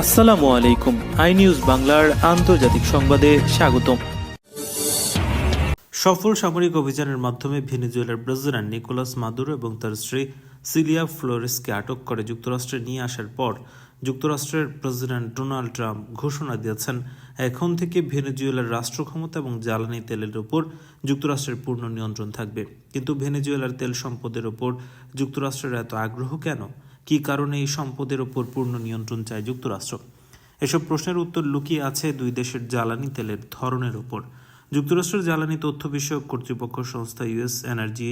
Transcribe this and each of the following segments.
আসসালামু আলাইকুম। I news বাংলার আন্তর্জাতিক সংবাদে স্বাগতম। সফল সামরিক অভিযানের মাধ্যমে ভেনেজুয়েলার প্রেসিডেন্ট নিকোলাস মাদুরো এবং তার স্ত্রী সিলিয়া ফ্লোরেসকে আটক করে যুক্তরাষ্ট্রে নিয়ে আসার পর যুক্তরাষ্ট্রের প্রেসিডেন্ট ডোনাল্ড ট্রাম্প ঘোষণা দিয়েছেন, এখন থেকে ভেনেজুয়েলার রাষ্ট্র ক্ষমতা এবং জ্বালানি তেলের উপর যুক্তরাষ্ট্রের পূর্ণ নিয়ন্ত্রণ থাকবে। কিন্তু ভেনেজুয়েলার তেল সম্পদের উপর যুক্তরাষ্ট্রের এত আগ্রহ কেন? কী কারণে এই সম্পদের উপর পূর্ণ নিয়ন্ত্রণ চায় যুক্তরাষ্ট্র? এসব প্রশ্নের উত্তর লুকিয়ে আছে দুই দেশের জ্বালানি তেলের ধরনের উপর। যুক্তরাষ্ট্রের জ্বালানি তথ্য বিষয়ক কর্তৃপক্ষ সংস্থা ইউএস এনার্জি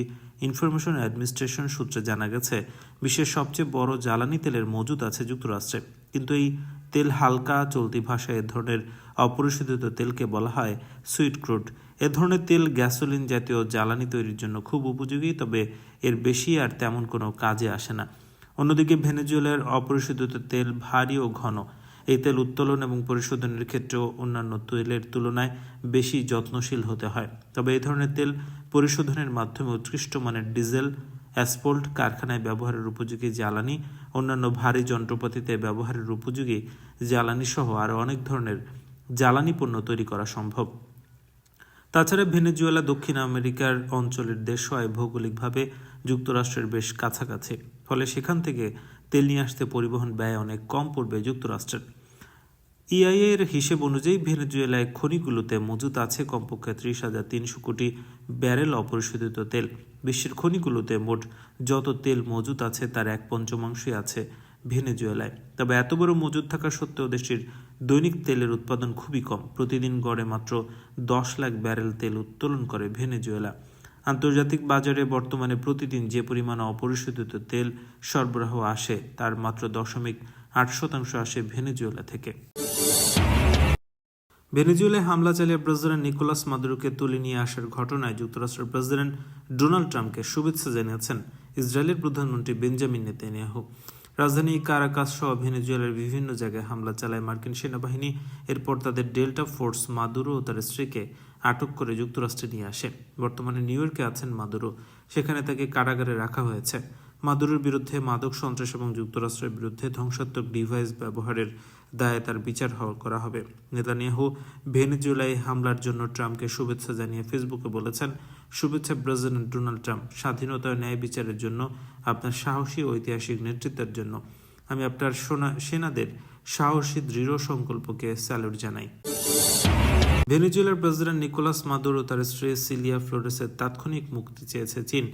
ইনফরমেশন অ্যাডমিনিস্ট্রেশন সূত্রে জানা গেছে, বিশ্বের সবচেয়ে বড় জ্বালানি তেলের মজুদ আছে যুক্তরাষ্ট্রে। কিন্তু এই তেল হালকা, চলতি ভাষায় এ ধরনের অপরিশোধিত তেলকে বলা হয় সুইট ক্রুড। এ ধরনের তেল গ্যাসোলিন জাতীয় জ্বালানি তৈরির জন্য খুব উপযোগী, তবে এর বেশি আর তেমন কোনো কাজে আসে না। অন্যদিকে ভেনেজুয়েলার অপরিশোধিত তেল ভারী ও ঘন। এই তেল উত্তোলন এবং পরিশোধনের ক্ষেত্রেও অন্যান্য তেলের তুলনায় বেশি যত্নশীল হতে হয়। তবে এই ধরনের তেল পরিশোধনের মাধ্যমে উৎকৃষ্ট মানের ডিজেল, অ্যাসফল্ট, কারখানায় ব্যবহারের উপযোগী জ্বালানি, অন্যান্য ভারী যন্ত্রপাতিতে ব্যবহারের উপযোগী জ্বালানি সহ আরও অনেক ধরনের জ্বালানি পণ্য তৈরি করা সম্ভব। তাছাড়া ভেনেজুয়েলা দক্ষিণ আমেরিকার অঞ্চলের দেশ হয় ভৌগোলিকভাবে যুক্তরাষ্ট্রের বেশ কাছাকাছি, ফলে সেখান থেকে তেল নিয়ে আসতে পরিবহন ব্যয় অনেক কম পড়বে যুক্তরাষ্ট্রের। ইআইএ এর হিসেব অনুযায়ী ভেনেজুয়েলায় খনিগুলোতে মজুত আছে কমপক্ষে 30,300 কোটি ব্যারেল অপরিশোধিত তেল। বিশ্বের খনিগুলোতে মোট যত তেল মজুত আছে তার 1/5 আছে ভেনেজুয়েলায়। তবে এত বড় মজুদ থাকা সত্ত্বেও দেশটির দৈনিক তেলের উৎপাদন খুবই কম। প্রতিদিন গড়ে মাত্র 10 লাখ ব্যারেল তেল উত্তোলন করে ভেনেজুয়েলা। আন্তর্জাতিক বাজারে বর্তমানে প্রতিদিন যে পরিমাণ অপরিশোধিত তেল সরবরাহ আসে তার মাত্র 0.8% আসে ভেনেজুয়েলা থেকে। ভেনেজুয়েলায় হামলা চালিয়ে প্রেসিডেন্ট নিকোলাস মাদুরোকে তুলে নিয়ে আসার ঘটনায় যুক্তরাষ্ট্রের প্রেসিডেন্ট ডোনাল্ড ট্রাম্পকে শুভেচ্ছা জানিয়েছেন ইসরায়েলের প্রধানমন্ত্রী বেঞ্জামিন নেতানিয়াহু। রাজধানী কারাকাস সহ ভেনেজুয়েলার বিভিন্ন জায়গায় হামলা চালায় মার্কিন সেনাবাহিনী। এরপর তাদের ডেল্টা ফোর্স মাদুরো ও তার স্ত্রীকে আটক করে যুক্তরাষ্ট্রে নিয়ে আসে। বর্তমানে নিউ ইয়র্কে আছেন মাদুরো, সেখানে তাকে কারাগারে রাখা হয়েছে। মাদুরোর বিরুদ্ধে মাদক সন্ত্রাস এবং যুক্তরাষ্ট্রের বিরুদ্ধে ধ্বংসাত্মক ডিভাইস ব্যবহারের দায়ে তার বিচার করা হবে। নেতানিয়াহু ভেনেজুয়েলায় হামলার জন্য ট্রাম্পকে শুভেচ্ছা জানিয়ে ফেসবুকে বলেছেন, শুভেচ্ছা প্রেসিডেন্ট ডোনাল্ড ট্রাম্প, স্বাধীনতা ও ন্যায় বিচারের জন্য আপনার সাহসী ও ঐতিহাসিক নেতৃত্বের জন্য আমি আপনার সেনাদের সাহসী দৃঢ় সংকল্পকে স্যালুট জানাই। ভেনেজুয়েলার প্রেসিডেন্ট নিকোলাস মাদুরো তার স্ত্রী সিলিয়া ফ্লোরেসের তাৎক্ষণিক মুক্তি চেয়েছে চীন।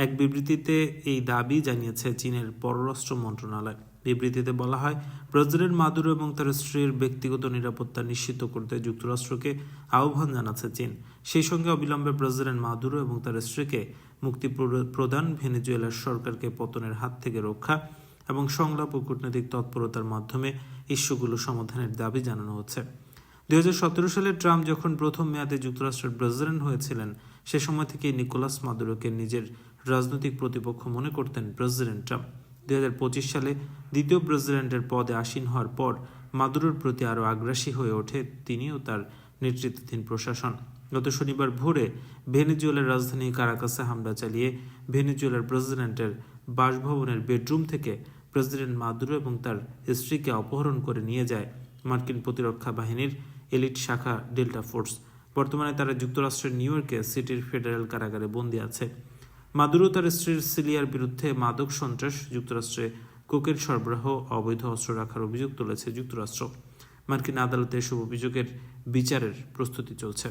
এক বিবৃতিতে এই দাবি জানিয়েছে চীনের পররাষ্ট্র মন্ত্রণালয়। বিবৃতিতে বলা হয়, প্রেসিডেন্ট মাদুরো এবং তার স্ত্রীর ব্যক্তিগত নিরাপত্তা নিশ্চিত করতে যুক্তরাষ্ট্রকে আহ্বান জানাচ্ছে চীন। সেই সঙ্গে অবিলম্বে প্রেসিডেন্ট মাদুরো এবং তার স্ত্রীকে মুক্তি প্রদান, ভেনেজুয়েলার সরকারকে পতনের হাত থেকে রক্ষা এবং সংলাপ ও কূটনৈতিক তৎপরতার মাধ্যমে ইস্যুগুলো সমাধানের দাবি জানানো হচ্ছে। 2017 সালে ট্রাম্প যখন প্রথম মেয়াদে যুক্তরাষ্ট্রের প্রেসিডেন্ট হয়েছিলেন, সে সময় থেকেই নিকোলাস মাদুরোকে নিজের রাজনৈতিক প্রতিপক্ষ মনে করতেন প্রেসিডেন্ট ট্রাম্প। 2025 সালে দ্বিতীয় প্রেসিডেন্টের পদে আসীন হওয়ার পর মাদুরোর প্রতি আরও আগ্রাসী হয়ে ওঠে তিনি ও তার নেতৃত্বাধীন প্রশাসন। গত শনিবার ভোরে ভেনেজুয়েলার রাজধানী কারাকাসে হামলা চালিয়ে ভেনেজুয়েলার প্রেসিডেন্টের বাসভবনের বেডরুম থেকে প্রেসিডেন্ট মাদুরো এবং তার স্ত্রীকে অপহরণ করে নিয়ে যায় মার্কিন প্রতিরক্ষা বাহিনীর এলিট শাখা ডেল্টা ফোর্স। বর্তমানে তারা যুক্তরাষ্ট্রের নিউ ইয়র্কে সিটির ফেডারেল কারাগারে বন্দী আছে। মাদুরো তার স্ত্রীর সিলিয়ার বিরুদ্ধে মাদক সন্ত্রাস, যুক্তরাষ্ট্রে কোকের সরবরাহ, অবৈধ অস্ত্র রাখার অভিযোগ তুলেছে যুক্তরাষ্ট্র। মার্কিন আদালতে এসব অভিযোগের বিচারের প্রস্তুতি চলছে।